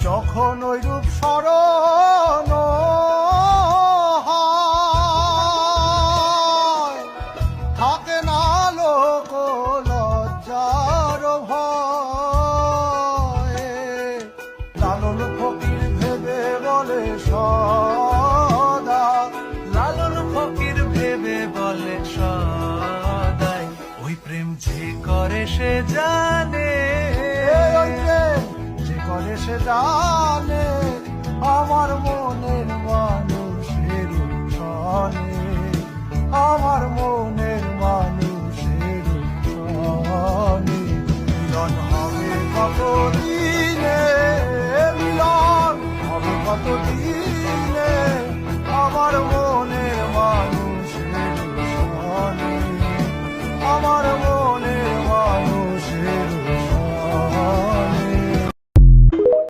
যখন ওই রূপ স্মরণ হয়, থাকে না লোক লজ্জার ভয়। লালন ফকির ভেবে বলে সদা, লালন ফকির ভেবে বলে সদাই, ওই প্রেম যে করে সে জানে, ওই প্রেম যে করে সে জানে, আমার মনের মানুষের সনে, আমার মনের মানুষের সনে। মিলন হবে কতদিনে